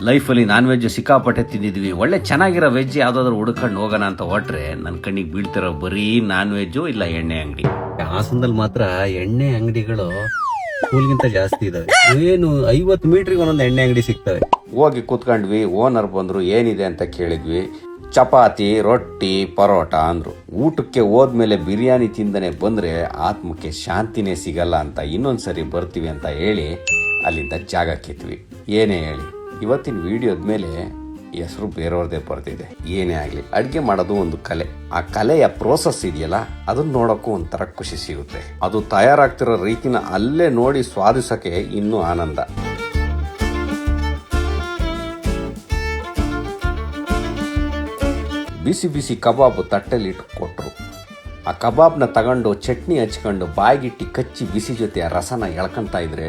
ಲೈಫಲ್ಲಿ non veg ಸಿಕ್ಕಾಪಟ್ಟೆ ತಿಂದಿದ್ವಿ. ಒಳ್ಳೆ ಚೆನ್ನಾಗಿರೋ ವೆಜ್ ಯಾವ್ದಾದ್ರು ಹುಡ್ಕೊಂಡು ಹೋಗೋಣ ಅಂತ ಹೊಟ್ರೆ ನನ್ನ ಕಣ್ಣಿಗೆ ಬೀಳ್ತಿರೋ ಬರೀ ನಾನ್ ವೆಜ್ಜು ಇಲ್ಲ ಎಣ್ಣೆ ಅಂಗಡಿ. ಹಾಸನದಲ್ಲಿ ಮಾತ್ರ ಎಣ್ಣೆ ಅಂಗಡಿಗಳು ಸ್ಕೂಲ್ಗಿಂತ ಜಾಸ್ತಿ ಇದಾವೆ. ಏನು 50 ಮೀಟರ್ಗೆ ಒಂದೊಂದು ಎಣ್ಣೆ ಅಂಗಡಿ ಸಿಗ್ತವೆ. ಹೋಗಿ ಕೂತ್ಕೊಂಡ್ವಿ. ಓನರ್ ಬಂದ್ರು, ಏನಿದೆ ಅಂತ ಕೇಳಿದ್ವಿ. ಚಪಾತಿ, ರೊಟ್ಟಿ, ಪರೋಟ ಅಂದ್ರು. ಊಟಕ್ಕೆ ಹೋದ್ಮೇಲೆ ಬಿರಿಯಾನಿ ತಿಂದನೆ ಬಂದ್ರೆ ಆತ್ಮಕ್ಕೆ ಶಾಂತಿನೇ ಸಿಗಲ್ಲ ಅಂತ ಇನ್ನೊಂದ್ಸರಿ ಬರ್ತೀವಿ ಅಂತ ಹೇಳಿ ಅಲ್ಲಿಂದ ಜಾಗ ಕಿತ್ವಿ. ಏನೇ ಹೇಳಿ, ಇವತ್ತಿನ ವಿಡಿಯೋದ ಮೇಲೆ ಹೆಸರು ಬೇರೆಯವ್ರದೇ ಬರ್ತಿದೆ. ಏನೇ ಆಗಲಿ, ಅಡುಗೆ ಮಾಡೋದು ಒಂದು ಕಲೆ. ಆ ಕಲೆಯ ಪ್ರೋಸೆಸ್ ಇದೆಯಲ್ಲ, ಅದನ್ನ ನೋಡೋಕ್ಕೂ ಒಂಥರ ಖುಷಿ ಸಿಗುತ್ತೆ. ಅದು ತಯಾರಾಗ್ತಿರೋ ರೀತಿನ ಅಲ್ಲೇ ನೋಡಿ ಸ್ವಾದಿಸೋಕೆ ಇನ್ನೂ ಆನಂದ. ಬಿಸಿ ಬಿಸಿ ಕಬಾಬ್ ತಟ್ಟೆಲಿಟ್ಟು ಕೊಟ್ಟರು. ಆ ಕಬಾಬ್ನ ತಗೊಂಡು ಚಟ್ನಿ ಹಚ್ಕೊಂಡು ಬಾಯಿಗಿಟ್ಟು ಕಚ್ಚಿ ಬಿಸಿ ಜೊತೆ ಆ ರಸನ ಎಳ್ಕೊಂತ ಇದ್ರೆ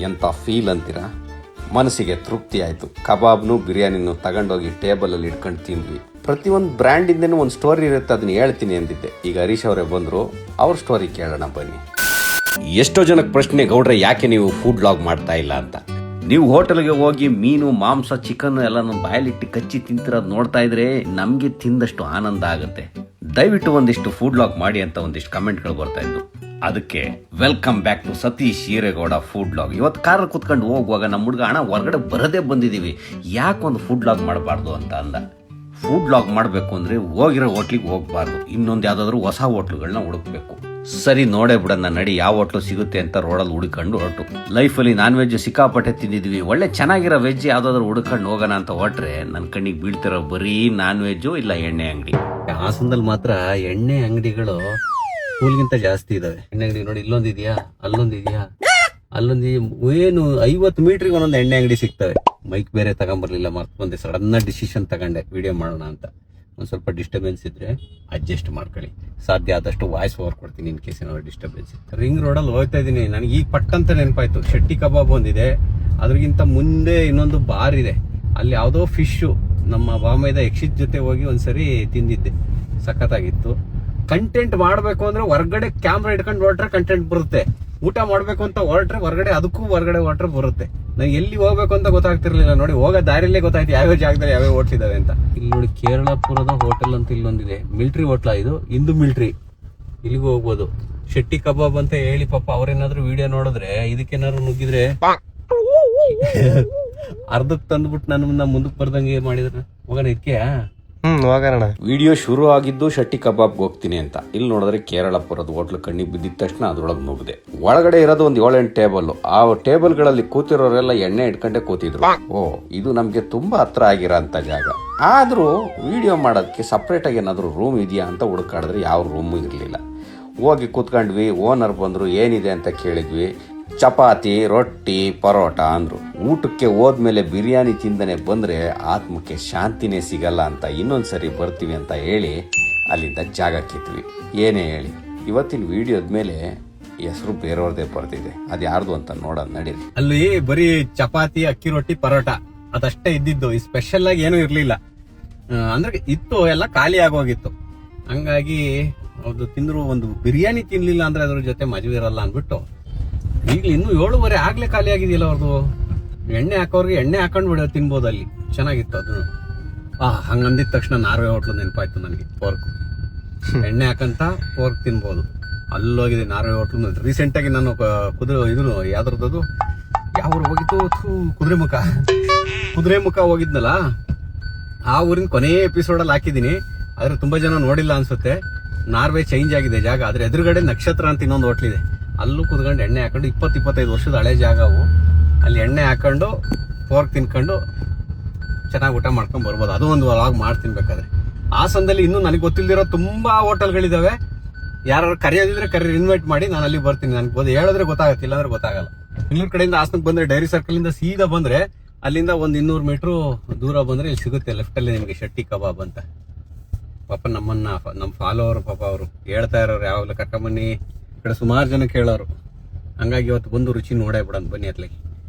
ಎಂಥ ಫೀಲ್ ಅಂತೀರಾ. ಮನಸ್ಸಿಗೆ ತೃಪ್ತಿ ಆಯಿತು. ಕಬಾಬ್ನು ಬಿರಿಯಾನಿನೂ ತಗೊಂಡೋಗಿ ಟೇಬಲಲ್ಲಿ ಇಟ್ಕೊಂಡು ತಿಂದ್ವಿ. ಪ್ರತಿಯೊಂದು ಬ್ರ್ಯಾಂಡಿಂದನೂ ಒಂದು ಸ್ಟೋರಿ ಇರುತ್ತೆ, ಅದನ್ನ ಹೇಳ್ತೀನಿ ಅಂದಿದ್ದೆ. ಈಗ ಹರೀಶ್ ಅವರೇ ಬಂದರು, ಅವ್ರ ಸ್ಟೋರಿ ಕೇಳೋಣ ಬನ್ನಿ. ಎಷ್ಟೋ ಜನಕ್ಕೆ ಪ್ರಶ್ನೆ, ಗೌಡ್ರೆ ಯಾಕೆ ನೀವು ಫುಡ್ ಲಾಗ್ ಮಾಡ್ತಾ ಇಲ್ಲ ಅಂತ. ನೀವು ಹೋಟೆಲ್ಗೆ ಹೋಗಿ ಮೀನು, ಮಾಂಸ, ಚಿಕನ್ ಎಲ್ಲ ನಮ್ಮ ಬಾಯಲ್ಲಿಟ್ಟು ಕಚ್ಚಿ ತಿಂತಿರೋದು ನೋಡ್ತಾ ಇದ್ರೆ ನಮಗೆ ತಿಂದಷ್ಟು ಆನಂದ ಆಗುತ್ತೆ. ದಯವಿಟ್ಟು ಒಂದಿಷ್ಟು ಫುಡ್ ಲಾಗ್ ಮಾಡಿ ಅಂತ ಒಂದಿಷ್ಟು ಕಮೆಂಟ್ಗಳು ಬರ್ತಾ ಇದ್ದು. ಅದಕ್ಕೆ welcome back to Satish Eregowda food log. ಇವತ್ತು ಕಾರ್ ಕುತ್ಕೊಂಡು ಹೋಗುವಾಗ ನಮ್ಮ ಹುಡುಗ ಅಣ್ಣ ಹೊರಗಡೆ ಬರದೇ ಬಂದಿದ್ದೀವಿ, ಯಾಕೊಂದು ಫುಡ್ ಲಾಗ್ ಮಾಡಬಾರ್ದು ಅಂತ ಅಂದ. ಫುಡ್ ಲಾಗ್ ಮಾಡಬೇಕು ಅಂದರೆ ಹೋಗಿರೋ ಹೋಟ್ಲಿಗೆ ಹೋಗಬಾರ್ದು, ಇನ್ನೊಂದು ಯಾವುದಾದ್ರೂ ಹೊಸ ಹೋಟ್ಲುಗಳನ್ನ ಹುಡುಕ್ಬೇಕು. ಸರಿ ನೋಡೇ ಬಿಡೋಣ ನಡಿ, ಯಾವ ಹೋಟ್ಲು ಸಿಗುತ್ತೆ ಅಂತ ರೋಡಲ್ಲಿ ಹುಡುಕೊಂಡು ಹೊರಟು. ಲೈಫಲ್ಲಿ ನಾನ್ ವೆಜ್ ಸಿಕ್ಕಾಪಟ್ಟೆ ತಿಂದಿದ್ವಿ. ಒಳ್ಳೆ ಚೆನ್ನಾಗಿರೋ ವೆಜ್ ಯಾವ್ದಾದ್ರು ಹುಡುಕೊಂಡು ಹೋಗೋಣ ಅಂತ ಹೊಟ್ರೆ ನನ್ನ ಕಣ್ಣಿಗೆ ಬೀಳ್ತಿರೋ ಬರೀ ನಾನ್ ವೆಜ್ಜು ಇಲ್ಲ ಎಣ್ಣೆ ಅಂಗಡಿ. ಹಾಸನದಲ್ಲಿ ಮಾತ್ರ ಎಣ್ಣೆ ಅಂಗಡಿಗಳು ಸ್ಕೂಲ್ಗಿಂತ ಜಾಸ್ತಿ ಇದಾವೆ. ಎಣ್ಣೆ ಅಂಗಡಿ ನೋಡಿ, ಇಲ್ಲೊಂದಿದ್ಯಾ, ಅಲ್ಲೊಂದಿದ್ಯಾ, ಏನು 50 ಮೀಟರ್ಗೆ ಒಂದೊಂದು ಎಣ್ಣೆ ಅಂಗಡಿ ಸಿಗ್ತವೆ. ಮೈಕ್ ಬೇರೆ ತಗೊಂಬರ್ಲಿಲ್ಲ, ಮರ್ತು ಬಂದೆ. ಸಡನ್ ಡಿಸಿಷನ್ ತಗೊಂಡೆ ವಿಡಿಯೋ ಮಾಡೋಣ ಅಂತ. ಒಂದು ಸ್ವಲ್ಪ ಡಿಸ್ಟರ್ಬೆನ್ಸ್ ಇದ್ರೆ ಅಡ್ಜಸ್ಟ್ ಮಾಡ್ಕೊಳ್ಳಿ. ಸಾಧ್ಯ ಆದಷ್ಟು ವಾಯ್ಸ್ ಓವರ್ ಕೊಡ್ತೀನಿ ಇನ್ ಕೇಸ್ ಏನಾದ್ರು ಡಿಸ್ಟರ್ಬೆನ್ಸ್ ಇತ್ತು. ರಿಂಗ್ ರೋಡಲ್ಲಿ ಹೋಗ್ತಾ ಇದ್ದೀನಿ. ನನಗೆ ಈಗ ಪಟ್ಟಂತ ನೆನಪಾಯ್ತು, ಶೆಟ್ಟಿ ಕಬಾಬ್ ಒಂದಿದೆ, ಅದ್ರಗಿಂತ ಮುಂದೆ ಇನ್ನೊಂದು ಬಾರ್ ಇದೆ. ಅಲ್ಲಿ ಯಾವುದೋ ಫಿಶು ನಮ್ಮ ಬಾಮೈದ ಯಕ್ಷಿತ್ ಜೊತೆ ಹೋಗಿ ಒಂದ್ಸರಿ ತಿಂದಿದ್ದೆ, ಸಖತ್ತಾಗಿತ್ತು. ಕಂಟೆಂಟ್ ಮಾಡಬೇಕು ಅಂದ್ರೆ ಹೊರಗಡೆ ಕ್ಯಾಮ್ರಾ ಇಟ್ಕೊಂಡು ಹೊರಟ್ರೆ ಕಂಟೆಂಟ್ ಬರುತ್ತೆ. ಊಟ ಮಾಡಬೇಕು ಅಂತ ಹೊರಟ್ರೆ ಹೊರಗಡೆ ಹೊರಟ್ರೆ ಬರುತ್ತೆ. ನಂಗೆ ಎಲ್ಲಿ ಹೋಗ್ಬೇಕು ಅಂತ ಗೊತ್ತಾಗ್ತಿರ್ಲಿಲ್ಲ. ನೋಡಿ, ಹೋಗೋ ದಾರಿಯಲ್ಲೇ ಗೊತ್ತಾಯ್ತು ಯಾವ್ಯಾವ ಜಾಗದಲ್ಲಿ ಯಾವ್ಯಾವ ಹೋಟ್ಲ್ ಇದಾವೆ ಅಂತ. ಇಲ್ಲಿ ನೋಡಿ, ಕೇರಳಪುರದ ಹೋಟೆಲ್ ಅಂತ ಇಲ್ಲೊಂದಿದೆ. ಮಿಲಿಟರಿ ಹೋಟ್ಲ ಇದು, ಹಿಂದೂ ಮಿಲಿಟರಿ. ಇಲ್ಲಿಗೂ ಹೋಗ್ಬೋದು. ಶೆಟ್ಟಿ ಕಬಾಬ್ ಅಂತ ಹೇಳಿ ಪಾಪ ಅವ್ರೇನಾದ್ರು ವಿಡಿಯೋ ನೋಡಿದ್ರೆ, ಇದಕ್ಕೇನಾದ್ರು ನುಗ್ಗಿದ್ರೆ ಅರ್ಧಕ್ಕೆ ತಂದ್ಬಿಟ್ಟು ನನ್ನ ಮುಂದಕ್ಕೆ ಬರ್ದಂಗೆ ಮಾಡಿದ್ರೆ ಹೋಗೋಣ ಇದಕ್ಕೆ. ಹೋಗೋಣ. ವಿಡಿಯೋ ಶುರು ಆಗಿದ್ದು ಶೆಟ್ಟಿ ಕಬಾಬ್ಗೆ ಹೋಗ್ತೀನಿ ಅಂತ. ಇಲ್ಲಿ ನೋಡಿದ್ರೆ ಕೇರಳಪುರದ ಹೋಟ್ಲು ಕಣ್ಣಿಗೆ ಬಿದ್ದಿದ ತಕ್ಷಣ ಅದ್ರೊಳಗೆ ನುಗ್ಗಿದೆ. ಒಳಗಡೆ ಇರೋದು ಒಂದು 7-8 ಟೇಬಲ್. ಆ ಟೇಬಲ್ಗಳಲ್ಲಿ ಕೂತಿರೋರೆಲ್ಲ ಎಣ್ಣೆ ಇಟ್ಕೊಂಡೆ ಕೂತಿದ್ರು. ಇದು ನಮ್ಗೆ ತುಂಬಾ ಹತ್ರ ಆಗಿರೋ ಅಂತ ಜಾಗ. ಆದ್ರೂ ವಿಡಿಯೋ ಮಾಡೋದಕ್ಕೆ ಸಪ್ರೇಟ್ ಆಗಿ ಏನಾದ್ರು ರೂಮ್ ಇದೆಯಾ ಅಂತ ಹುಡುಕಾಡಿದ್ರೆ ಯಾವ ರೂಮು ಇರಲಿಲ್ಲ. ಹೋಗಿ ಕೂತ್ಕೊಂಡ್ವಿ. ಓನರ್ ಬಂದ್ರು, ಏನಿದೆ ಅಂತ ಕೇಳಿದ್ವಿ. ಚಪಾತಿ, ರೊಟ್ಟಿ, ಪರೋಟ ಅಂದ್ರು. ಊಟಕ್ಕೆ ಹೋದ್ಮೇಲೆ ಬಿರಿಯಾನಿ ತಿಂದನೆ ಬಂದ್ರೆ ಆತ್ಮಕ್ಕೆ ಶಾಂತಿನೇ ಸಿಗಲ್ಲ ಅಂತ ಇನ್ನೊಂದ್ಸರಿ ಬರ್ತೀವಿ ಅಂತ ಹೇಳಿ ಅಲ್ಲಿಂದ ಜಾಗ ಕಿತ್ವಿ. ಏನೇ ಹೇಳಿ, ಇವತ್ತಿನ ವಿಡಿಯೋದ ಮೇಲೆ ಹೆಸರು ಬೇರೆಯವ್ರದೇ ಬರ್ತಿದೆ. ಅದು ಯಾರ್ದು ಅಂತ ನೋಡೋಣ ನಡೀರಿ. ಅಲ್ಲಿ ಬರೀ ಚಪಾತಿ, ಅಕ್ಕಿ ರೊಟ್ಟಿ, ಪರೋಟ ಅದಷ್ಟೇ ಇದ್ದಿದ್ದು. ಈ ಸ್ಪೆಷಲ್ ಆಗಿ ಏನೂ ಇರ್ಲಿಲ್ಲ. ಅಂದ್ರೆ ಇತ್ತು, ಎಲ್ಲ ಖಾಲಿ ಆಗೋಗಿತ್ತು. ಹಂಗಾಗಿ ಅದು ತಿಂದ್ರು ಒಂದು ಬಿರಿಯಾನಿ ತಿನ್ಲಿಲ್ಲ ಅಂದ್ರೆ ಅದ್ರ ಜೊತೆ ಮಜಾ ಇರಲ್ಲ ಅಂದ್ಬಿಟ್ಟು ಈಗ ಇನ್ನೂ 7:30 ಆಗ್ಲೇ ಖಾಲಿ ಆಗಿದೆಯಲ್ಲ ಅವ್ರದ್ದು. ಎಣ್ಣೆ ಹಾಕೋರ್ಗೆ ಎಣ್ಣೆ ಹಾಕೊಂಡು ಬಿಡೋ ತಿನ್ಬೋದು ಅಲ್ಲಿ. ಚೆನ್ನಾಗಿತ್ತು ಅದನ್ನು. ಹಂಗಂದಿದ ತಕ್ಷಣ ನಾರ್ವೆ ಹೋಟ್ಲು ನೆನಪಾಯ್ತು ನನಗೆ. ಪೋರ್ಕ್ ಎಣ್ಣೆ ಹಾಕಂತ ಪೋರ್ಕ್ ತಿನ್ಬೋದು. ಅಲ್ಲೋಗಿದೆ ನಾರ್ವೆ ಹೋಟ್ಲು. ರೀಸೆಂಟ್ ಆಗಿ ನಾನು ಇದನ್ನು ಯಾವ್ದ್ರದ್ದು ಯಾವ ಊರು ಹೋಗಿತ್ತು, ಕುದುರೆಮುಖ ಹೋಗಿದ್ನಲ್ಲ, ಆ ಊರಿನ ಕೊನೆಯ ಎಪಿಸೋಡಲ್ಲಿ ಹಾಕಿದ್ದೀನಿ. ಆದ್ರೆ ತುಂಬಾ ಜನ ನೋಡಿಲ್ಲ ಅನ್ಸುತ್ತೆ. ನಾರ್ವೆ ಚೇಂಜ್ ಆಗಿದೆ ಜಾಗ. ಆದ್ರೆ ಎದುರುಗಡೆ ನಕ್ಷತ್ರ ಅಂತ ಇನ್ನೊಂದು ಹೋಟ್ಲಿದೆ. ಅಲ್ಲೂ ಕುತ್ಕೊಂಡು ಎಣ್ಣೆ ಹಾಕೊಂಡು 20-25 ವರ್ಷದ ಹಳೆ ಜಾಗವು. ಅಲ್ಲಿ ಎಣ್ಣೆ ಹಾಕೊಂಡು ಪೋರ್ಕ್ ತಿನ್ಕೊಂಡು ಚೆನ್ನಾಗಿ ಊಟ ಮಾಡ್ಕೊಂಡು ಬರ್ಬೋದು. ಅದು ಒಂದು ವ್ಲಾಗ್ ಮಾಡ್ತೀನಿ ಬೇಕಾದ್ರೆ. ಹಾಸನದಲ್ಲಿ ಇನ್ನೂ ನನಗೆ ಗೊತ್ತಿಲ್ದಿರೋ ತುಂಬಾ ಹೋಟೆಲ್ಗಳಿದಾವೆ. ಯಾರು ಕರೆಯೋದಿದ್ರೆ ಇನ್ವೈಟ್ ಮಾಡಿ, ನಾನು ಅಲ್ಲಿ ಬರ್ತೀನಿ. ನನಗೆ ಹೇಳಿದ್ರೆ ಗೊತ್ತಾಗತ್ತೆ, ಇಲ್ಲಾಂದ್ರೆ ಗೊತ್ತಾಗಲ್ಲ. ಬೆಂಗಳೂರು ಕಡೆಯಿಂದ ಹಾಸನಕ್ಕೆ ಬಂದ್ರೆ ಡೈರಿ ಸರ್ಕಲ್ ಇಂದ ಸೀದಾ ಬಂದ್ರೆ ಅಲ್ಲಿಂದ ಒಂದು 200 ಮೀಟರ್ ದೂರ ಬಂದ್ರೆ ಇಲ್ಲಿ ಸಿಗುತ್ತೆ ಲೆಫ್ಟ್ ಅಲ್ಲಿ ನಿಮಗೆ ಶೆಟ್ಟಿ ಕಬಾಬ್ ಅಂತ. ಪಾಪ ನಮ್ಮ ಫಾಲೋವರ್, ಪಾಪ ಅವರು ಹೇಳ್ತಾ ಇರೋರು ಯಾವಾಗಲೂ ಕರ್ಕೊಂಬನ್ನಿ ಈ ಕಡೆ, ಸುಮಾರು ಜನ ಕೇಳೋರು. ಹಂಗಾಗಿ ಇವತ್ತು ಬಂದು ರುಚಿ ನೋಡೇ ಬಿಡೋಣ ಬನ್ನಿ. ಅತ್ಲಾಗಿ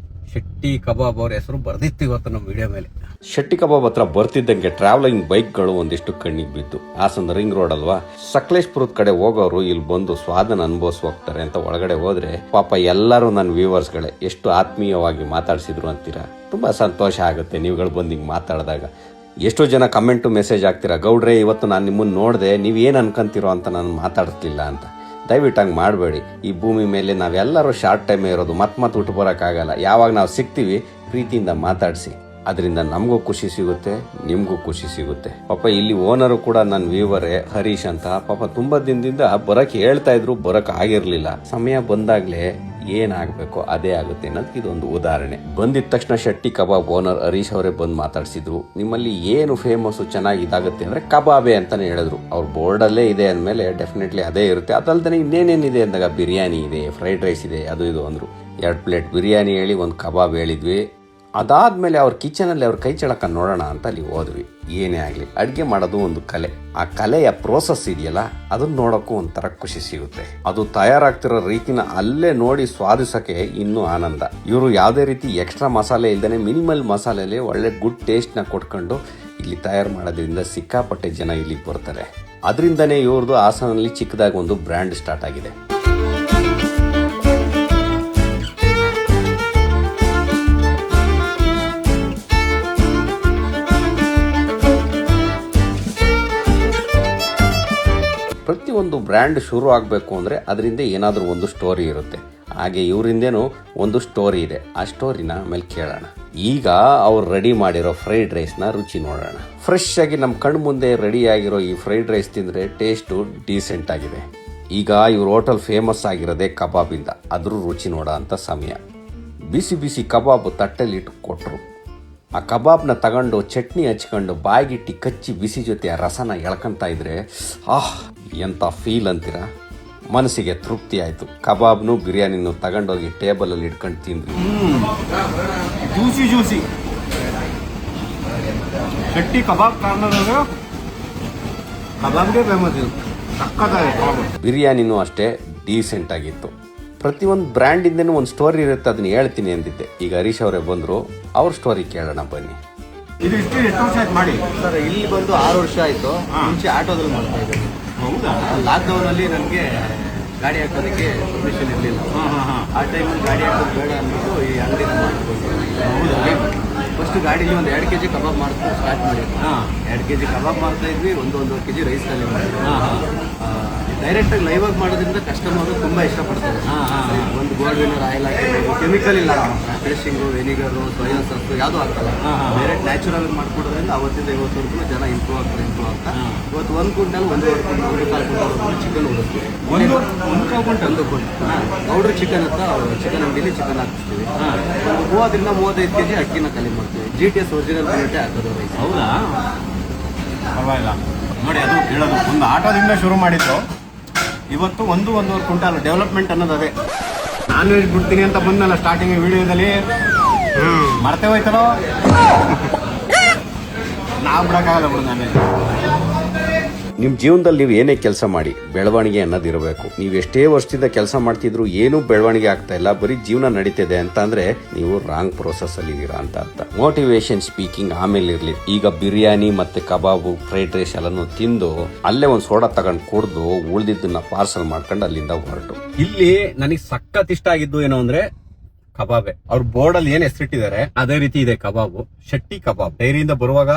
ಶೆಟ್ಟಿ ಕಬಾಬ್ ಅವ್ರ ಹೆಸರು ಬರ್ದಿತ್ತು ಇವತ್ತು ನಮ್ಮ ವಿಡಿಯೋ ಮೇಲೆ. ಶೆಟ್ಟಿ ಕಬಾಬ್ ಹತ್ರ ಬರ್ತಿದ್ದಂಗೆ ಟ್ರಾವೆಲಿಂಗ್ ಬೈಕ್ಗಳು ಒಂದಿಷ್ಟು ಕಣ್ಣಿಗೆ ಬಿದ್ದು. ಹಾಸನ ರಿಂಗ್ ರೋಡ್ ಅಲ್ವಾ, ಸಕಲೇಶ್ಪುರದ ಕಡೆ ಹೋಗೋರು ಇಲ್ಲಿ ಬಂದು ಸ್ವಾದನ ಅನುಭವಿಸಿ ಹೋಗ್ತಾರೆ ಅಂತ ಒಳಗಡೆ ಹೋದ್ರೆ ಪಾಪ ಎಲ್ಲರೂ ನನ್ನ ವ್ಯೂವರ್ಸ್ಗಳೇ ಎಷ್ಟು ಆತ್ಮೀಯವಾಗಿ ಮಾತಾಡ್ಸಿದ್ರು ಅಂತೀರಾ. ತುಂಬ ಸಂತೋಷ ಆಗುತ್ತೆ ನೀವುಗಳು ಬಂದು ಹಿಂಗೆ ಮಾತಾಡಿದಾಗ. ಎಷ್ಟೋ ಜನ ಕಮೆಂಟು ಮೆಸೇಜ್ ಆಗ್ತೀರಾ, ಗೌಡ್ರೆ ಇವತ್ತು ನಾನು ನಿಮ್ಮನ್ನು ನೋಡಿದೆ, ನೀವು ಏನು ಅನ್ಕೊಂತೀರೋ ಅಂತ ನಾನು ಮಾತಾಡ್ತಿಲ್ಲ ಅಂತ. ದಯವಿಟ್ಟು ಹಂಗೆ ಮಾಡಬೇಡಿ. ಈ ಭೂಮಿ ಮೇಲೆ ನಾವೆಲ್ಲರೂ ಶಾರ್ಟ್ ಟೈಮೇ ಇರೋದು, ಮತ್ತೆ ಹುಟ್ಟು ಬರೋಕ್ಕಾಗಲ್ಲ. ಯಾವಾಗ ನಾವು ಸಿಗ್ತೀವಿ ಪ್ರೀತಿಯಿಂದ ಮಾತಾಡಿಸಿ, ಅದರಿಂದ ನಮಗೂ ಖುಷಿ ಸಿಗುತ್ತೆ, ನಿಮಗೂ ಖುಷಿ ಸಿಗುತ್ತೆ. ಪಾಪ ಇಲ್ಲಿ ಓನರು ಕೂಡ ನನ್ನ ವ್ಯೂವರೇ ಹರೀಶ್ ಅಂತ. ಪಾಪ ತುಂಬ ದಿನದಿಂದ ಬರಕ್ಕೆ ಹೇಳ್ತಾ ಇದ್ರು, ಬರಕ್ ಆಗಿರ್ಲಿಲ್ಲ. ಸಮಯ ಬಂದಾಗ್ಲೇ ಏನಾಗಬೇಕು ಅದೇ ಆಗುತ್ತೆ ಅನ್ನೋದಕ್ಕೆ ಇದೊಂದು ಉದಾಹರಣೆ. ಬಂದಿದ ತಕ್ಷಣ ಶೆಟ್ಟಿ ಕಬಾಬ್ ಓನರ್ ಹರೀಶ್ ಅವರೇ ಬಂದು ಮಾತಾಡ್ಸಿದ್ರು. ನಿಮ್ಮಲ್ಲಿ ಏನು ಫೇಮಸ್ಸು ಚೆನ್ನಾಗಿ ಇದಾಗುತ್ತೆ ಅಂದ್ರೆ ಕಬಾಬೆ ಅಂತಾನೆ ಹೇಳಿದ್ರು. ಅವ್ರ ಬೋರ್ಡಲ್ಲೇ ಇದೆ ಅಂದಮೇಲೆ ಡೆಫಿನೆಟ್ಲಿ ಅದೇ ಇರುತ್ತೆ. ಅದಲ್ದೇ ಇನ್ನೇನೇನಿದೆ ಅಂದಾಗ ಬಿರಿಯಾನಿ ಇದೆ, ಫ್ರೈಡ್ ರೈಸ್ ಇದೆ, ಅದು ಇದು ಅಂದ್ರು. 2 ಪ್ಲೇಟ್ ಬಿರಿಯಾನಿ ಹೇಳಿ 1 ಕಬಾಬ್ ಹೇಳಿದ್ವಿ. ಅದಾದ್ಮೇಲೆ ಅವ್ರ ಕಿಚನಲ್ಲಿ ಅವ್ರ ಕೈ ಚಳಕ ನೋಡೋಣ ಅಂತ ಅಲ್ಲಿ ಹೋದ್ವಿ. ಏನೇ ಆಗಲಿ ಅಡುಗೆ ಮಾಡೋದು ಒಂದು ಕಲೆ. ಆ ಕಲೆಯ ಪ್ರೋಸೆಸ್ ಇದೆಯಲ್ಲ, ಅದನ್ನ ನೋಡೋಕ್ಕೂ ಒಂಥರ ಖುಷಿ ಸಿಗುತ್ತೆ. ಅದು ತಯಾರಾಗ್ತಿರೋ ರೀತಿನ ಅಲ್ಲೇ ನೋಡಿ ಸ್ವಾದಿಸೋಕೆ ಇನ್ನೂ ಆನಂದ. ಇವರು ಯಾವುದೇ ರೀತಿ ಎಕ್ಸ್ಟ್ರಾ ಮಸಾಲೆ ಇಲ್ದೇನೆ ಮಿನಿಮಲ್ ಮಸಾಲೆಯಲ್ಲಿ ಒಳ್ಳೆ ಗುಡ್ ಟೇಸ್ಟ್ನ ಕೊಟ್ಕೊಂಡು ಇಲ್ಲಿ ತಯಾರು ಮಾಡೋದ್ರಿಂದ ಸಿಕ್ಕಾಪಟ್ಟೆ ಜನ ಇಲ್ಲಿಗೆ ಬರ್ತಾರೆ. ಅದರಿಂದನೇ ಇವ್ರದ್ದು ಹಾಸನಲ್ಲಿ ಚಿಕ್ಕದಾಗಿ ಒಂದು ಬ್ರ್ಯಾಂಡ್ ಸ್ಟಾರ್ಟ್ ಆಗಿದೆ. ಪ್ರತಿಯೊಂದು ಬ್ರ್ಯಾಂಡ್ ಶುರು ಆಗಬೇಕು ಅಂದರೆ ಅದರಿಂದ ಏನಾದರೂ ಒಂದು ಸ್ಟೋರಿ ಇರುತ್ತೆ. ಹಾಗೆ ಇವರಿಂದೇನೂ ಒಂದು ಸ್ಟೋರಿ ಇದೆ. ಆ ಸ್ಟೋರಿನ ಆಮೇಲೆ ಕೇಳೋಣ. ಈಗ ಅವ್ರು ರೆಡಿ ಮಾಡಿರೋ ಫ್ರೈಡ್ ರೈಸ್ನ ರುಚಿ ನೋಡೋಣ. ಫ್ರೆಶ್ ಆಗಿ ನಮ್ಮ ಕಣ್ಣು ಮುಂದೆ ರೆಡಿ ಆಗಿರೋ ಈ ಫ್ರೈಡ್ ರೈಸ್ ತಿಂದರೆ ಟೇಸ್ಟು ಡೀಸೆಂಟ್ ಆಗಿದೆ. ಈಗ ಇವ್ರ ಹೋಟೆಲ್ ಫೇಮಸ್ ಆಗಿರೋದೇ ಕಬಾಬಿಂದ. ಅದ್ರ ರುಚಿ ನೋಡೋ ಅಂಥ ಸಮಯ. ಬಿಸಿ ಬಿಸಿ ಕಬಾಬ್ ತಟ್ಟೆಲಿ ಇಟ್ಟು ಕೊಟ್ಟರು. ಆ ಕಬಾಬ್ನ ತಗೊಂಡು ಚಟ್ನಿ ಹಚ್ಕೊಂಡು ಬಾಯಿಗಿಟ್ಟು ಕಚ್ಚಿ ಬಿಸಿ ಜೊತೆ ಆ ರಸನ ಎಳ್ಕೊಂತ ಇದ್ರೆ ಎಂಥ ಫೀಲ್ ಅಂತೀರಾ. ಮನಸ್ಸಿಗೆ ತೃಪ್ತಿ ಆಯಿತು. ಕಬಾಬ್ನು ಬಿರಿಯಾನಿನೂ ತಗೊಂಡೋಗಿ ಟೇಬಲಲ್ಲಿ ಇಟ್ಕೊಂಡು ತಿಂದ್ವಿ. ಜ್ಯೂಸಿ ಗಟ್ಟಿ ಕಬಾಬ್ ಕಾರ್ನರ್ ಕಬಾಬ್ಗೆ ಫೇಮಸ್ ಇದು. ಬಿರಿಯಾನಿನೂ ಅಷ್ಟೇ ಡೀಸೆಂಟ್ ಆಗಿತ್ತು. ಪ್ರತಿಯೊಂದು ಬ್ರ್ಯಾಂಡಿಂದನೂ ಒಂದು ಸ್ಟೋರಿ ಇರುತ್ತೆ, ಅದನ್ನ ಹೇಳ್ತೀನಿ ಅಂದಿದ್ದೆ. ಈಗ ಹರೀಶ್ ಅವರೇ ಬಂದರು, ಅವ್ರ ಸ್ಟೋರಿ ಕೇಳೋಣ ಬನ್ನಿ. ಇದು ಎಷ್ಟು ವರ್ಷ ಆಯ್ತು ಮಾಡಿ? ಸರ್ ಇಲ್ಲಿ ಬಂದು 6 ವರ್ಷ ಆಯಿತು. ಮುಂಚೆ ಆಟೋದಲ್ಲಿ ಮಾಡ್ತಾ ಇದ್ದೀನಿ. ಹೌದಾ? ಲಾಕ್ಡೌನಲ್ಲಿ ನನಗೆ ಗಾಡಿ ಹಾಕೋದಕ್ಕೆ ಪರ್ಮಿಷನ್ ಇರಲಿಲ್ಲ. ಆ ಟೈಮಲ್ಲಿ ಗಾಡಿ ಹಾಕೋದು ಬೇಡ ಅಂದ್ಬಿಟ್ಟು ಈ ಅಂಗಡಿನ ಮಾಡ್ಕೊಂಡು ಫಸ್ಟ್ ಗಾಡೀಲಿ ಒಂದು 2 kg ಕಬಾಬ್ ಮಾಡ್ಕೊಂಡು ಸ್ಟಾರ್ಟ್ ಮಾಡಿದ್ವಿ. 2 kg ಕಬಾಬ್ ಮಾಡ್ತಾ ಇದ್ವಿ, 1-1.5 kg ರೈಸ್ ಖಾಲಿ ಮಾಡಿದ್ವಿ. ಡೈರೆಕ್ಟಾಗಿ ಲೈವ್ ಆಗಿ ಮಾಡೋದ್ರಿಂದ ಕಸ್ಟಮರು ತುಂಬ ಇಷ್ಟಪಡ್ತಾರೆ. ಒಂದು ಗೋಲ್ಡ್ ವಿನ್ನರ್ ಆಯಿಲ್ ಹಾಕಿ ಕೆಮಿಕಲ್ ಇಲ್ಲ, ಫ್ರೆಶಿಂಗು, ವೆನಿಗರು, ಸೋಯಾ ಸಾಸ್ ಯಾವುದೂ ಆಗ್ತಲ್ಲ. ಡೈರೆಕ್ಟ್ ನ್ಯಾಚುರಲ್ ಮಾಡ್ಕೊಡೋದ್ರಿಂದ ಅವತ್ತಿಂದ ಇವತ್ತವರೆಗೂ ಜನ ಇಂಪ್ರೂವ್ ಆಗ್ತಾ ಇವತ್ತು 1 ಕ್ವಿಂಟಲ್ 1.5 ಕ್ವಿಂಟಲ್ ಚಿಕನ್ ಉಳಿಸ್ತೀವಿ. 1 ಕ್ವಿಂಟಲ್ ಪೌಡ್ರ್ ಚಿಕನ್ ಅಂತ ಚಿಕನ್ ಅಂಗಡಿಲಿ ಚಿಕನ್ ಹಾಕಿಸ್ತೀವಿ. 30-35 kg ಅಕ್ಕಿನ ಖಾಲಿ ಮಾಡ್ತೀವಿ. GTS ಒರಿಜಿನಲ್ ಕ್ವಾಲಿಟಿ ಹಾಕೋದು ರೈಸ್. ಹೌದಾ? ಪರವಾಗಿಲ್ಲ ನೋಡಿ, ಅದು ಹೇಳೋದು ಒಂದು ಆಟೋದಿಂದ ಶುರು ಮಾಡಿದ್ದು ಇವತ್ತು 1-1.5 ಕ್ವಿಂಟಲ್ ಡೆವಲಪ್ಮೆಂಟ್ ಅನ್ನೋದು ಅದೇ. ನಾನ್ ವೆಜ್ ಬಿಡ್ತೀನಿ ಅಂತ ಬಂದಲ್ಲ ಸ್ಟಾರ್ಟಿಂಗ್ ವಿಡಿಯೋದಲ್ಲಿ, ಮರ್ತೇ ಹೋಯ್ತಲ್ಲೋ. ನಾವು ಬಿಡೋಕ್ಕಾಗಲ್ಲ ಬಿಡು ನಾನ್ ವೆಜ್. ನಿಮ್ಮ ಜೀವನದಲ್ಲಿ ನೀವು ಏನೇ ಕೆಲಸ ಮಾಡಿ ಬೆಳವಣಿಗೆ ಅನ್ನೋದಿರಬೇಕು. ನೀವು ಎಷ್ಟೇ ವರ್ಷದಿಂದ ಕೆಲಸ ಮಾಡ್ತಿದ್ರು ಏನೂ ಬೆಳವಣಿಗೆ ಆಗ್ತಾ ಇಲ್ಲ, ಬರೀ ಜೀವನ ನಡೀತಿದೆ ಅಂತ ಅಂದ್ರೆ ನೀವು ರಾಂಗ್ ಪ್ರೋಸೆಸ್ ಅಲ್ಲಿ ಇದ್ದೀರಾ ಅಂತ ಅರ್ಥ. ಮೋಟಿವೇಶನ್ ಸ್ಪೀಕಿಂಗ್ ಆಮೇಲೆ ಇರ್ಲಿ. ಈಗ ಬಿರಿಯಾನಿ ಮತ್ತೆ ಕಬಾಬು, ಫ್ರೈಡ್ ರೈಸ್ ಎಲ್ಲಾನು ತಿಂದು ಅಲ್ಲೇ ಒಂದು ಸೋಡಾ ತಗೊಂಡು ಕುಡ್ದು ಉಳ್ದಿದ್ದನ್ನ ಪಾರ್ಸಲ್ ಮಾಡ್ಕೊಂಡು ಅಲ್ಲಿಂದ ಹೊರಟು. ಇಲ್ಲಿ ನನಗೆ ಸಖತ್ ಇಷ್ಟ ಆಗಿದ್ದು ಏನೋ ಅಂದ್ರೆ ಕಬಾಬೆ. ಅವ್ರ ಬೋರ್ಡ್ ಅಲ್ಲಿ ಏನ್ ಹೆಸರಿಟ್ಟಿದ್ದಾರೆ ಅದೇ ರೀತಿ ಇದೆ ಕಬಾಬು. ಶೆಟ್ಟಿ ಕಬಾಬ್. ಡೈರಿಯಿಂದ ಬರುವಾಗ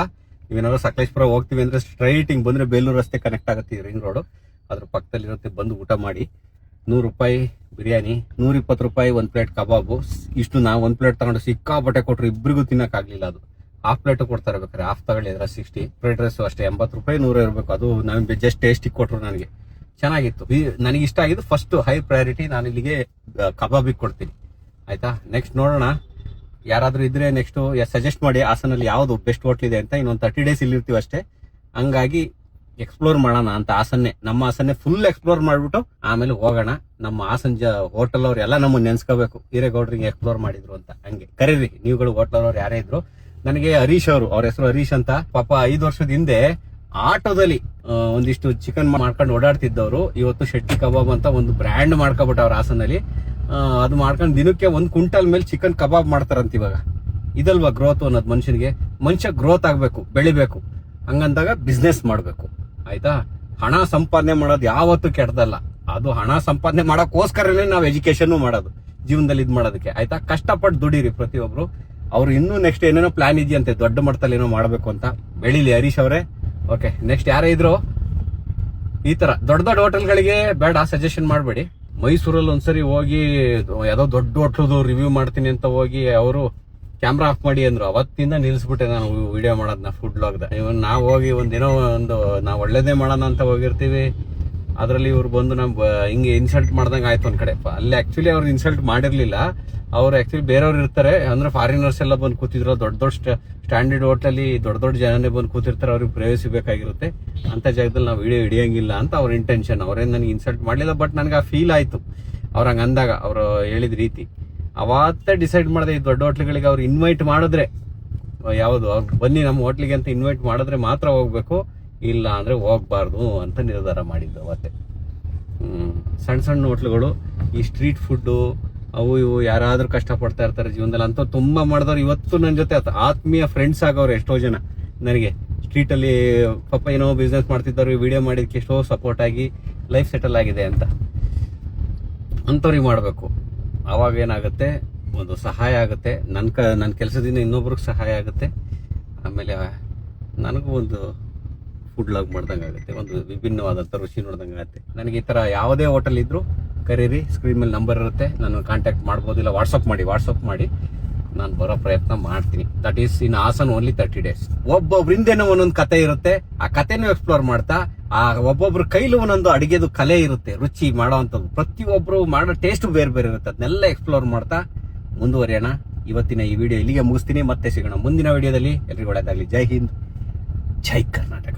ನೀವೇನಾದ್ರು ಸಕಲೇಶ್ಪುರ ಹೋಗ್ತೀವಿ ಅಂದ್ರೆ ಸ್ಟ್ರೈಟ್ ಹಿಂಗ್ ಬಂದ್ರೆ ಬೇಲೂರು ರಸ್ತೆ ಕನೆಕ್ಟ್ ಆಗುತ್ತೆ, ರಿಂಗ್ ರೋಡ್. ಅದ್ರ ಪಕ್ಕದಲ್ಲಿ ಇರುತ್ತೆ. ಬಂದು ಊಟ ಮಾಡಿ. 100 ರೂಪಾಯಿ ಬಿರಿಯಾನಿ, 120 ರೂಪಾಯಿ 1 ಪ್ಲೇಟ್ ಕಬಾಬು. ಇಷ್ಟು ನಾವು 1 ಪ್ಲೇಟ್ ತಗೊಂಡು ಸಿಕ್ಕಾಪಟ್ಟೆ ಕೊಟ್ರು, ಇಬ್ಬರಿಗೂ ತಿನ್ನಕ್ ಆಗ್ಲಿಲ್ಲ. ಅದು ಹಾಫ್ ಪ್ಲೇಟ್ ಕೊಡ್ತಾರೆ, ಬೇಕಾದ್ರೆ ಹಾಫ್ ತಗೊಳ್ಳಿ, 60. ಫ್ರೈಡ್ ರೈಸ್ ಅಷ್ಟೇ 80 ರೂಪಾಯಿ, 100 ಇರಬೇಕು. ಅದು ನಮಗೆ ಜಸ್ಟ್ ಟೇಸ್ಟಿಗೆ ಕೊಟ್ರು. ನನಗೆ ಚೆನ್ನಾಗಿತ್ತು. ನನಗೆ ಇಷ್ಟ ಆಗಿದ್ದು ಫಸ್ಟ್ ಹೈ ಪ್ರಯಾರಿಟಿ ನಾನು ಇಲ್ಲಿಗೆ ಕಬಾಬಿಗೆ ಕೊಡ್ತೀನಿ. ಆಯ್ತಾ? ನೆಕ್ಸ್ಟ್ ನೋಡೋಣ, ಯಾರಾದ್ರೂ ಇದ್ರೆ ನೆಕ್ಸ್ಟ್ ಸಜೆಸ್ಟ್ ಮಾಡಿ ಹಾಸನಲ್ಲಿ ಯಾವ್ದು ಬೆಸ್ಟ್ ಹೋಟ್ಲ್ ಇದೆ ಅಂತ. ಇನ್ನೊಂದು 30 days ಇಲ್ಲಿರ್ತೀವಿ ಅಷ್ಟೇ. ಹಂಗಾಗಿ ಎಕ್ಸ್ಪ್ಲೋರ್ ಮಾಡೋಣ ಅಂತ ಹಾಸನ್ನೇ, ನಮ್ಮ ಹಾಸನ್ನೇ ಫುಲ್ ಎಕ್ಸ್ಪ್ಲೋರ್ ಮಾಡ್ಬಿಟ್ಟು ಆಮೇಲೆ ಹೋಗೋಣ. ನಮ್ಮ ಹಾಸನ್ ಹೋಟೆಲ್ ಅವ್ರು ಎಲ್ಲ ನಮ್ಮನ್ನ ನೆನ್ಸ್ಕೋಬೇಕು, ಹಿರೇಗೌಡ್ರಿಗೆ ಎಕ್ಸ್ಪ್ಲೋರ್ ಮಾಡಿದ್ರು ಅಂತ. ಹಂಗೆ ಕರೀರಿ ನೀವುಗಳು ಹೋಟೆಲ್ ಅವ್ರು ಯಾರೇ ಇದ್ರು. ನನಗೆ ಹರೀಶ್ ಅವರು, ಅವ್ರ ಹೆಸರು ಹರೀಶ್ ಅಂತ. ಪಾಪ 5 ವರ್ಷದ ಹಿಂದೆ ಆಟೋದಲ್ಲಿ ಒಂದಿಷ್ಟು ಚಿಕನ್ ಮಾಡ್ಕೊಂಡು ಓಡಾಡ್ತಿದ್ದವರು ಇವತ್ತು ಶೆಟ್ಟಿ ಕಬಾಬ್ ಅಂತ ಒಂದು ಬ್ರ್ಯಾಂಡ್ ಮಾಡ್ಕೊಬಿಟ್ಟವ್ರ ಹಾಸನಲ್ಲಿ. ಅದು ಮಾಡ್ಕೊಂಡು ದಿನಕ್ಕೆ 1 ಕ್ವಿಂಟಲ್ ಮೇಲೆ ಚಿಕನ್ ಕಬಾಬ್ ಮಾಡ್ತಾರಂತ. ಇವಾಗ ಇದಲ್ವಾ ಗ್ರೋತ್ ಅನ್ನೋದು ಮನುಷ್ಯನಿಗೆ. ಮನುಷ್ಯ ಗ್ರೋತ್ ಆಗ್ಬೇಕು, ಬೆಳಿಬೇಕು. ಹಂಗಂದಾಗ ಬಿಸ್ನೆಸ್ ಮಾಡ್ಬೇಕು. ಆಯ್ತಾ? ಹಣ ಸಂಪಾದನೆ ಮಾಡೋದು ಯಾವತ್ತೂ ಕೆಟ್ಟದಲ್ಲ. ಅದು ಹಣ ಸಂಪಾದನೆ ಮಾಡೋಕ್ಕೋಸ್ಕರನೇ ನಾವು ಎಜುಕೇಶನ್ ಮಾಡೋದು, ಜೀವನದಲ್ಲಿ ಇದ್ ಮಾಡೋದಕ್ಕೆ. ಆಯ್ತಾ? ಕಷ್ಟಪಟ್ಟು ದುಡೀರಿ ಪ್ರತಿಯೊಬ್ರು. ಅವ್ರು ಇನ್ನೂ ನೆಕ್ಸ್ಟ್ ಏನೇನೋ ಪ್ಲಾನ್ ಇದೆಯಂತೆ, ದೊಡ್ಡ ಮಟ್ಟದಲ್ಲಿ ಏನೋ ಮಾಡಬೇಕು ಅಂತ. ಬೆಳಿಲಿ ಹರೀಶ್ ಅವರೇ. ಓಕೆ, ನೆಕ್ಸ್ಟ್ ಯಾರೇ ಇದ್ರು ಈ ತರ ದೊಡ್ಡ ದೊಡ್ಡ ಹೋಟೆಲ್ಗಳಿಗೆ ಬೇಡ, ಸಜೆಷನ್ ಮಾಡಬೇಡಿ. ಮೈಸೂರಲ್ಲಿ ಒಂದ್ಸರಿ ಹೋಗಿ ಯಾವುದೋ ದೊಡ್ಡ ಹೋಟ್ಲದು ರಿವ್ಯೂ ಮಾಡ್ತೀನಿ ಅಂತ ಹೋಗಿ ಅವರು ಕ್ಯಾಮ್ರಾ ಆಫ್ ಮಾಡಿ ಅಂದ್ರು. ಅವತ್ತಿಂದ ನಿಲ್ಸ್ಬಿಟ್ಟೆ ನಾನು ವಿಡಿಯೋ ಮಾಡೋದನ್ನ, ಫುಡ್ ಲಾಗ್ದ. ಇವನ್ ನಾವು ಹೋಗಿ ಒಂದಿನೋ ನಾವು ಒಳ್ಳೇದೇ ಮಾಡೋಣ ಅಂತ ಹೋಗಿರ್ತೀವಿ, ಅದರಲ್ಲಿ ಇವ್ರು ಬಂದು ಹಿಂಗೆ ಇನ್ಸಲ್ಟ್ ಮಾಡ್ದಂಗೆ ಆಯ್ತು ಒಂದ್ ಕಡೆ. ಅಲ್ಲಿ ಆಕ್ಚುಲಿ ಅವ್ರು ಇನ್ಸಲ್ಟ್ ಮಾಡಿರ್ಲಿಲ್ಲ, ಅವ್ರು ಆಕ್ಚುಲಿ ಬೇರೆಯವ್ರು ಇರ್ತಾರೆ ಅಂದ್ರೆ ಫಾರಿನರ್ಸ್ ಎಲ್ಲ ಬಂದು ಕೂತಿದ್ರು. ದೊಡ್ಡ ದೊಡ್ಡ ಸ್ಟ್ಯಾಂಡರ್ಡ್ ಹೋಟ್ಲಲ್ಲಿ ದೊಡ್ಡ ದೊಡ್ಡ ಜನನೇ ಬಂದು ಕೂತಿರ್ತಾರೆ, ಅವ್ರಿಗೆ ಪ್ರೈವಸಿ ಬೇಕಾಗಿರುತ್ತೆ. ಅಂತ ಜಾಗದಲ್ಲಿ ನಾವು ವಿಡಿಯೋ ಹಿಡಿಯಂಗಿಲ್ಲ ಅಂತ ಅವ್ರ ಇಂಟೆನ್ಷನ್. ಅವ್ರೇನು ನನಗೆ ಇನ್ಸಲ್ಟ್ ಮಾಡಲಿಲ್ಲ, ಬಟ್ ನನಗೆ ಆ ಫೀಲ್ ಆಯ್ತು ಅವ್ರು ಹಂಗೆ ಅಂದಾಗ, ಅವ್ರು ಹೇಳಿದ ರೀತಿ. ಅವತ್ತೇ ಡಿಸೈಡ್ ಮಾಡಿದೆ, ಈ ದೊಡ್ಡ ಹೋಟ್ಲುಗಳಿಗೆ ಅವ್ರು ಇನ್ವೈಟ್ ಮಾಡಿದ್ರೆ, ಯಾವುದು ಅವ್ರು ಬನ್ನಿ ನಮ್ಮ ಹೋಟ್ಲಿಗೆ ಅಂತ ಇನ್ವೈಟ್ ಮಾಡಿದ್ರೆ ಮಾತ್ರ ಹೋಗ್ಬೇಕು, ಇಲ್ಲ ಅಂದ್ರೆ ಹೋಗ್ಬಾರ್ದು ಅಂತ ನಿರ್ಧಾರ ಮಾಡಿದ್ದು ಅವತ್ತೇ. ಸಣ್ಣ ಸಣ್ಣ ಹೋಟ್ಲುಗಳು, ಈ ಸ್ಟ್ರೀಟ್ ಫುಡ್ಡು ಅವು ಇವು ಯಾರಾದ್ರೂ ಕಷ್ಟಪಡ್ತಾ ಇರ್ತಾರೆ ಜೀವನದಲ್ಲಿ ಅಂತ ತುಂಬಾ ಮಾಡಿದವ್ರು ಇವತ್ತು ನನ್ನ ಜೊತೆ ಆತ್ಮೀಯ ಫ್ರೆಂಡ್ಸ್ ಆಗವ್ರು ಎಷ್ಟೋ ಜನ. ನನಗೆ ಸ್ಟ್ರೀಟಲ್ಲಿ ಪಾಪ ಏನೋ ಬಿಸ್ನೆಸ್ ಮಾಡ್ತಿದ್ದವ್ರು ವಿಡಿಯೋ ಮಾಡಿದಕ್ಕೆ ಎಷ್ಟೋ ಸಪೋರ್ಟ್ ಆಗಿ ಲೈಫ್ ಸೆಟಲ್ ಆಗಿದೆ ಅಂತ ಅಂಥವ್ರಿಗೆ ಮಾಡಬೇಕು. ಅವಾಗ ಏನಾಗುತ್ತೆ, ಒಂದು ಸಹಾಯ ಆಗುತ್ತೆ, ನನ್ನ ಕೆಲಸದಿಂದ ಇನ್ನೊಬ್ರಿಗೆ ಸಹಾಯ ಆಗುತ್ತೆ. ಆಮೇಲೆ ನನಗೂ ಒಂದು ಫುಡ್ ಲಾಗ್ ಮಾಡ್ದಂಗೆ ಆಗುತ್ತೆ, ಒಂದು ವಿಭಿನ್ನವಾದಂಥ ರುಚಿ ನೋಡ್ದಂಗೆ ಆಗುತ್ತೆ. ನನಗೆ ಈ ಥರ ಯಾವುದೇ ಹೋಟೆಲ್ ಇದ್ರೂ ಕರೀರಿ, ಸ್ಕ್ರೀನ್ ಮೇಲೆ ನಂಬರ್ ಇರುತ್ತೆ, ನಾನು ಕಾಂಟ್ಯಾಕ್ಟ್ ಮಾಡ್ಬೋದು. ಇಲ್ಲ ವಾಟ್ಸಪ್ ಮಾಡಿ ನಾನು ಬರೋ ಪ್ರಯತ್ನ ಮಾಡ್ತೀನಿ. That is in Hassan only 30 days. ಒಬ್ಬೊಬ್ರಿಂದೇನೋ ಒಂದೊಂದು ಕತೆ ಇರುತ್ತೆ, ಆ ಕತೆನೂ ಎಕ್ಸ್ಪ್ಲೋರ್ ಮಾಡ್ತಾ, ಆ ಒಬ್ಬೊಬ್ರ ಕೈಲೂ ಒಂದೊಂದು ಅಡಿಗೆದು ಕಲೆ ಇರುತ್ತೆ, ರುಚಿ ಮಾಡೋ ಅಂಥದ್ದು. ಪ್ರತಿಯೊಬ್ಬರು ಮಾಡೋ ಟೇಸ್ಟ್ ಬೇರೆ ಬೇರೆ ಇರುತ್ತೆ, ಅದನ್ನೆಲ್ಲ ಎಕ್ಸ್ಪ್ಲೋರ್ ಮಾಡ್ತಾ ಮುಂದುವರಿಯೋಣ. ಇವತ್ತಿನ ಈ ವಿಡಿಯೋ ಇಲ್ಲಿಗೆ ಮುಗಿಸ್ತೀನಿ, ಮತ್ತೆ ಸಿಗೋಣ ಮುಂದಿನ ವಿಡಿಯೋದಲ್ಲಿ. ಎಲ್ರಿಗೂ ಒಳ್ಳೆಯದಾಗಲಿ. ಜೈ ಹಿಂದ್, ಜೈ ಕರ್ನಾಟಕ.